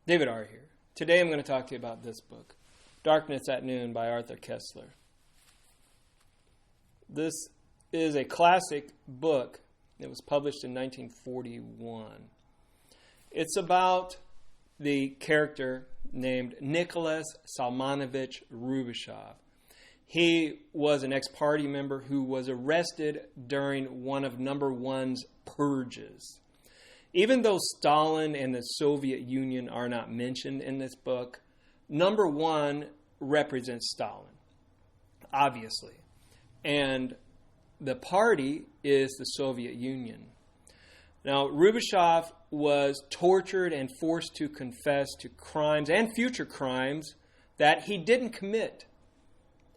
David R. here. Today I'm going to talk to you about this book, Darkness at Noon by Arthur Koestler. This is a classic book. It was published in 1941. It's about the character named Nicholas Salmanovich Rubashov. He was an ex-party member who was arrested during one of Number One's purges. Even though Stalin and the Soviet Union are not mentioned in this book, Number One represents Stalin, obviously. And the party is the Soviet Union. Now, Rubashov was tortured and forced to confess to crimes and future crimes that he didn't commit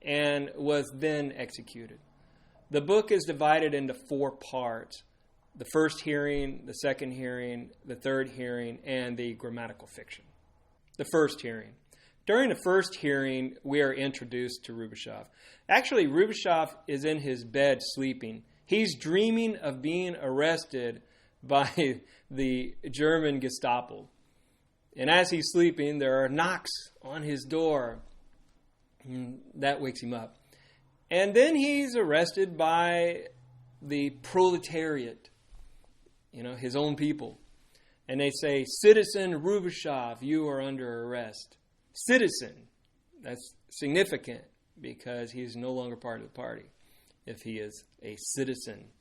and was then executed. The book is divided into 4 parts: the first hearing, the second hearing, the third hearing, and the grammatical fiction. The first hearing. During the first hearing, we are introduced to Rubashov. Actually, Rubashov is in his bed sleeping. He's dreaming of being arrested by the German Gestapo. And as he's sleeping, there are knocks on his door. And that wakes him up. And then he's arrested by the proletariat, his own people. And they say, "Citizen Rubashov, you are under arrest." Citizen. That's significant because he's no longer part of the party if he is a citizen.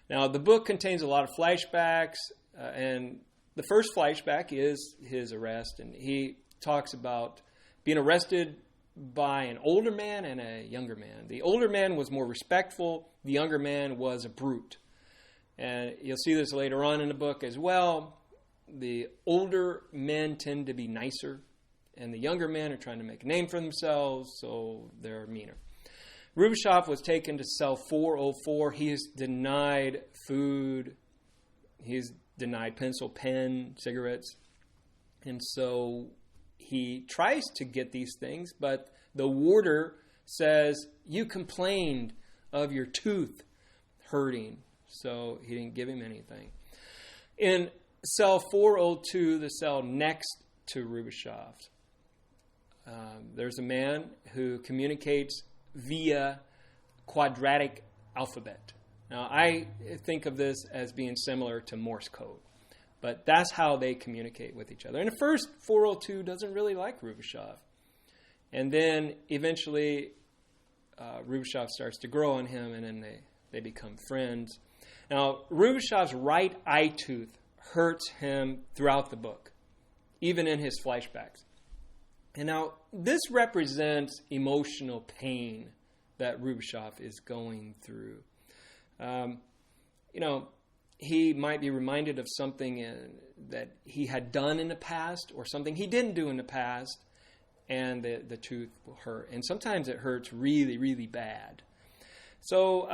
Now, the book contains a lot of flashbacks, and the first flashback is his arrest, and he talks about being arrested by an older man and a younger man. The older man was more respectful. The younger man was a brute. And you'll see this later on in the book as well. The older men tend to be nicer, and the younger men are trying to make a name for themselves, so they're meaner. Rubashov was taken to cell 404. He is denied food. He's denied pencil, pen, cigarettes. And so he tries to get these things, but the warder says, "You complained of your tooth hurting," so he didn't give him anything. In cell 402, the cell next to Rubashov's, there's a man who communicates via quadratic alphabet. Now, I think of this as being similar to Morse code, but that's how they communicate with each other. And at first, 402 doesn't really like Rubashov. And then eventually, Rubashov starts to grow on him, and then they become friends. Now, Rubashov's right eye tooth hurts him throughout the book, even in his flashbacks. And now, this represents emotional pain that Rubashov is going through. He might be reminded of something that he had done in the past or something he didn't do in the past, and the tooth will hurt. And sometimes it hurts really, really bad. So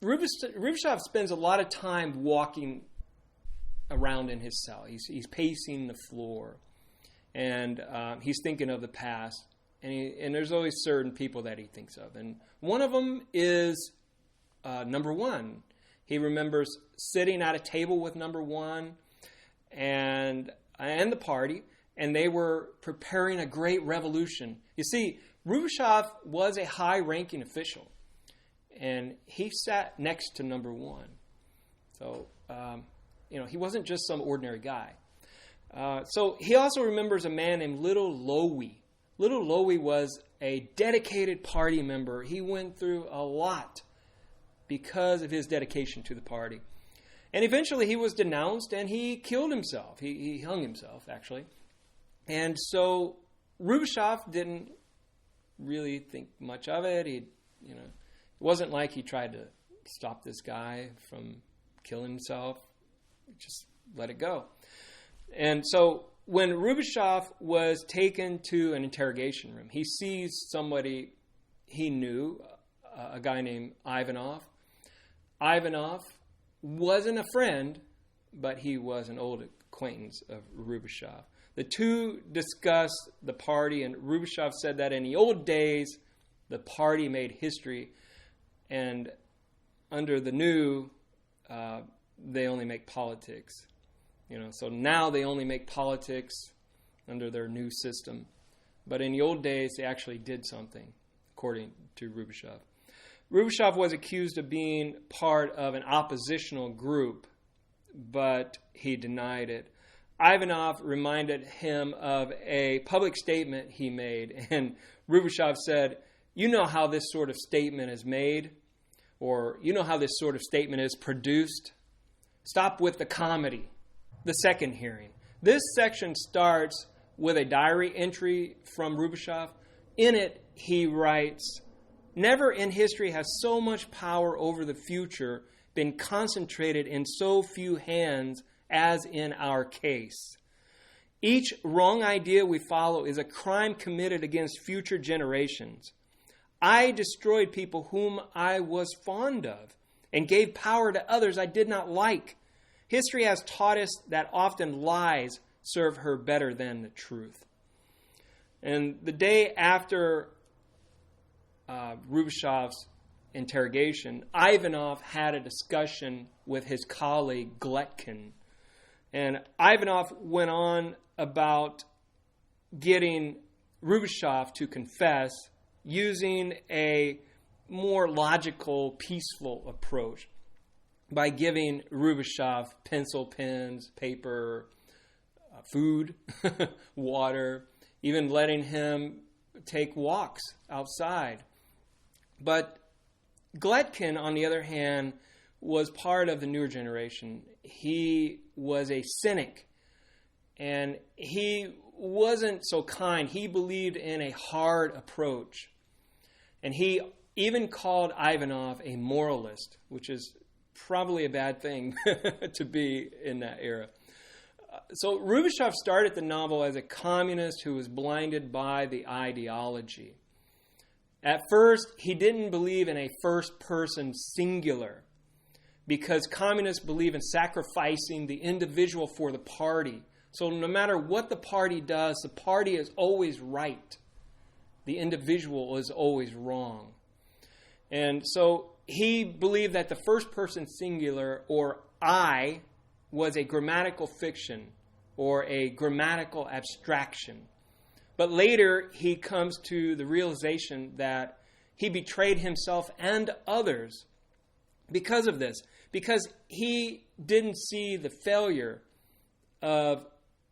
Rubashov spends a lot of time walking around in his cell. He's pacing the floor, and he's thinking of the past. And there's always certain people that he thinks of. And one of them is Number One. He remembers sitting at a table with Number One and the party, and they were preparing a great revolution. You see, Rubashov was a high-ranking official, and he sat next to Number One. So, he wasn't just some ordinary guy. So he also remembers a man named Little Lowy. Little Lowy was a dedicated party member. He went through a lot because of his dedication to the party. And eventually he was denounced and he killed himself. He hung himself, actually. And so Rubashov didn't really think much of it. It wasn't like he tried to stop this guy from killing himself. He just let it go. And so when Rubashov was taken to an interrogation room, he sees somebody he knew, a guy named Ivanov. Ivanov wasn't a friend, but he was an old acquaintance of Rubashov. The two discussed the party, and Rubashov said that in the old days, the party made history, and under the new, they only make politics. So now they only make politics under their new system. But in the old days, they actually did something, according to Rubashov. Rubashov was accused of being part of an oppositional group, but he denied it. Ivanov reminded him of a public statement he made, and Rubashov said, "You know how this sort of statement is made, or you know how this sort of statement is produced. Stop with the comedy." The second hearing. This section starts with a diary entry from Rubashov. In it, he writes, "Never in history has so much power over the future been concentrated in so few hands as in our case. Each wrong idea we follow is a crime committed against future generations. I destroyed people whom I was fond of and gave power to others I did not like. History has taught us that often lies serve her better than the truth." And the day after Rubashov's interrogation, Ivanov had a discussion with his colleague Gletkin. And Ivanov went on about getting Rubashov to confess using a more logical, peaceful approach by giving Rubashov pencil, pens, paper, food, water, even letting him take walks outside. But Gletkin, on the other hand, was part of the newer generation. He was a cynic, and he wasn't so kind. He believed in a hard approach. And he even called Ivanov a moralist, which is probably a bad thing to be in that era. So Rubashov started the novel as a communist who was blinded by the ideology. At first, he didn't believe in a first-person singular because communists believe in sacrificing the individual for the party. So no matter what the party does, the party is always right. The individual is always wrong. And so he believed that the first-person singular, or I, was a grammatical fiction or a grammatical abstraction. But later, he comes to the realization that he betrayed himself and others because of this, because he didn't see the failure of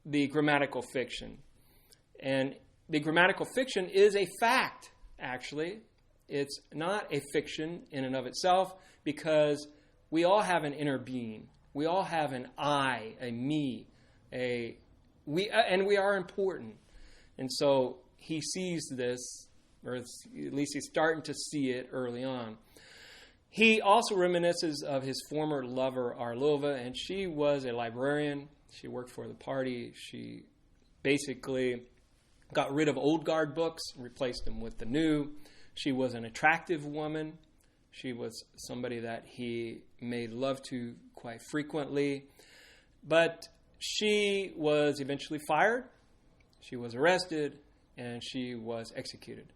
the grammatical fiction. And the grammatical fiction is a fact, actually. It's not a fiction in and of itself, because we all have an inner being. We all have an I, a me, and we are important. And so he sees this, or at least he's starting to see it early on. He also reminisces of his former lover, Arlova, and she was a librarian. She worked for the party. She basically got rid of old guard books and replaced them with the new. She was an attractive woman. She was somebody that he made love to quite frequently. But she was eventually fired. She was arrested, and she was executed.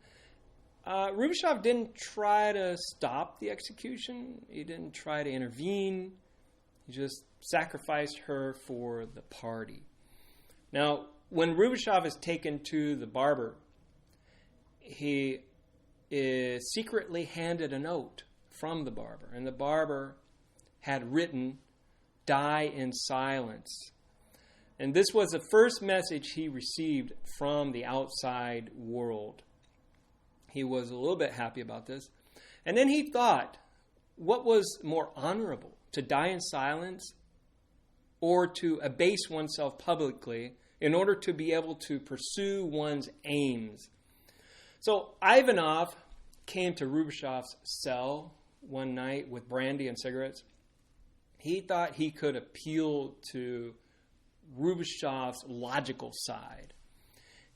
Rubashov didn't try to stop the execution. He didn't try to intervene. He just sacrificed her for the party. Now, when Rubashov is taken to the barber, he is secretly handed a note from the barber, and the barber had written, "Die in silence." And this was the first message he received from the outside world. He was a little bit happy about this. And then he thought, what was more honorable, to die in silence or to abase oneself publicly in order to be able to pursue one's aims? So Ivanov came to Rubashov's cell one night with brandy and cigarettes. He thought he could appeal to Rubashov's logical side.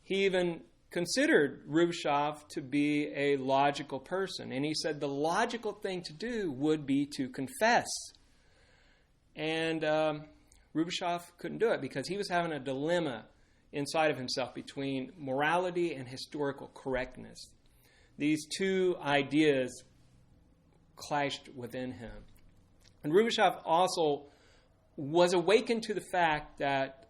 He even considered Rubashov to be a logical person, and he said the logical thing to do would be to confess. And Rubashov couldn't do it because he was having a dilemma inside of himself between morality and historical correctness. These two ideas clashed within him. And Rubashov also was awakened to the fact that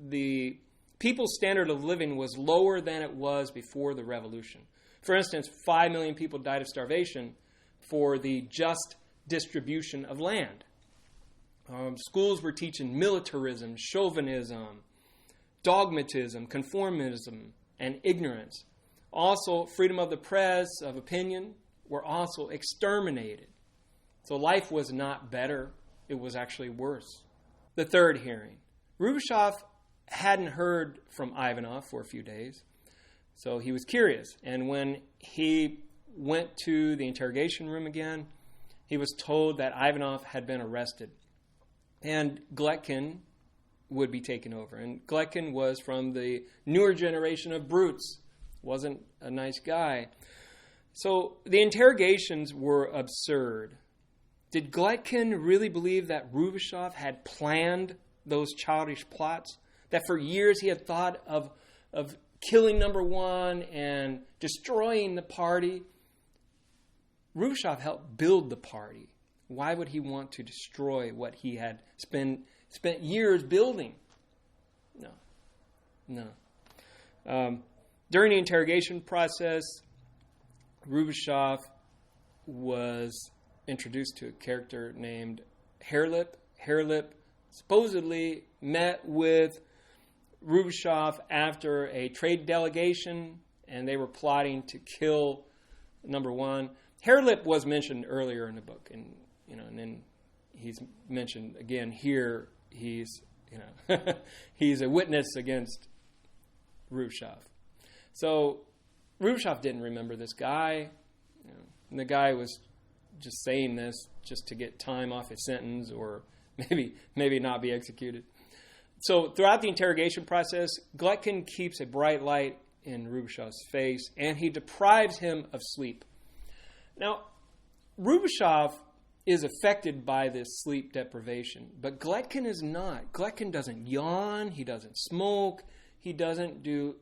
the people's standard of living was lower than it was before the revolution. For instance, 5 million people died of starvation for the just distribution of land. Schools were teaching militarism, chauvinism, dogmatism, conformism, and ignorance. Also, freedom of the press, of opinion, were also exterminated. So life was not better. It was actually worse. The third hearing. Rubashov hadn't heard from Ivanov for a few days, so he was curious. And when he went to the interrogation room again, he was told that Ivanov had been arrested and Gletkin would be taken over. And Gletkin was from the newer generation of brutes. Wasn't a nice guy. So the interrogations were absurd. Did Gletkin really believe that Rubashov had planned those childish plots? That for years he had thought of killing number one and destroying the party? Rubashov helped build the party. Why would he want to destroy what he had spent years building? No. During the interrogation process, Rubashov was introduced to a character named Hairlip. Hairlip supposedly met with Rubashov after a trade delegation, and they were plotting to kill number one. Hairlip was mentioned earlier in the book, and then he's mentioned again here. He's he's a witness against Rubashov. So Rubashov didn't remember this guy. And the guy was just saying this just to get time off his sentence, or maybe not be executed. So throughout the interrogation process, Gletkin keeps a bright light in Rubashov's face, and he deprives him of sleep. Now, Rubashov is affected by this sleep deprivation, but Gletkin is not. Gletkin doesn't yawn, he doesn't smoke, he doesn't do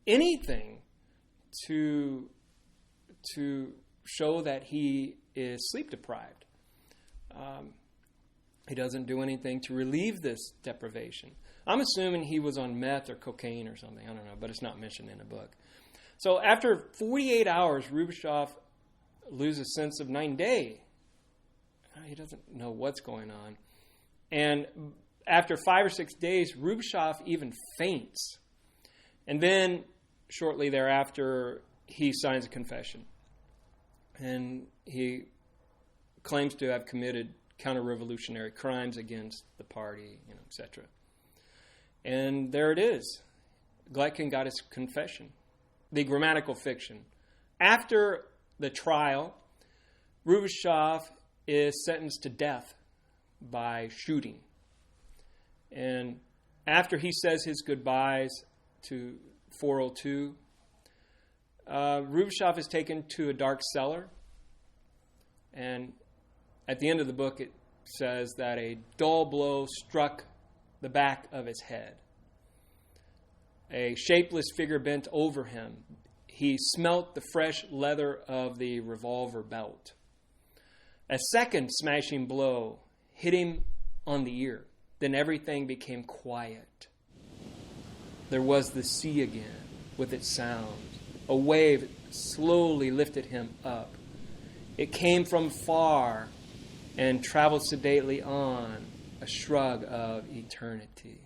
anything to show that he is sleep deprived. He doesn't do anything to relieve this deprivation. I'm assuming he was on meth or cocaine or something. I don't know, but it's not mentioned in the book. So after 48 hours, Rubashov loses sense of night and day. He doesn't know what's going on. And after 5 or 6 days, Rubashov even faints. And then, shortly thereafter, he signs a confession. And he claims to have committed counter-revolutionary crimes against the party, etc. And there it is. Gletkin got his confession. The grammatical fiction. After the trial, Rubashov is sentenced to death by shooting. And after he says his goodbyes to 402, Rubashov is taken to a dark cellar. And at the end of the book, it says that a dull blow struck the back of his head. A shapeless figure bent over him. He smelt the fresh leather of the revolver belt. A second smashing blow hit him on the ear. Then everything became quiet. There was the sea again with its sound. A wave slowly lifted him up. It came from far and traveled sedately on, a shrug of eternity.